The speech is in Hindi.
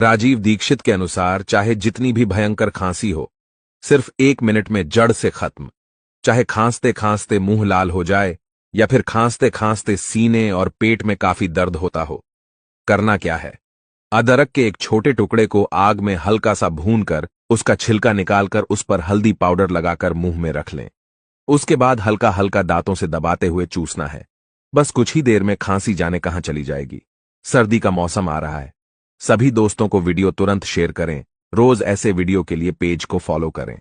राजीव दीक्षित के अनुसार चाहे जितनी भी भयंकर खांसी हो, सिर्फ 1 मिनट में जड़ से खत्म। चाहे खांसते खांसते मुंह लाल हो जाए या फिर खांसते खांसते सीने और पेट में काफी दर्द होता हो, करना क्या है? अदरक के एक छोटे टुकड़े को आग में हल्का सा भूनकर उसका छिलका निकालकर उस पर हल्दी पाउडर लगाकर मुंह में रख लें। उसके बाद हल्का हल्का दांतों से दबाते हुए चूसना है। बस कुछ ही देर में खांसी जाने कहां चली जाएगी। सर्दी का मौसम आ रहा है। सभी दोस्तों को वीडियो तुरंत शेयर करें। रोज ऐसे वीडियो के लिए पेज को फॉलो करें।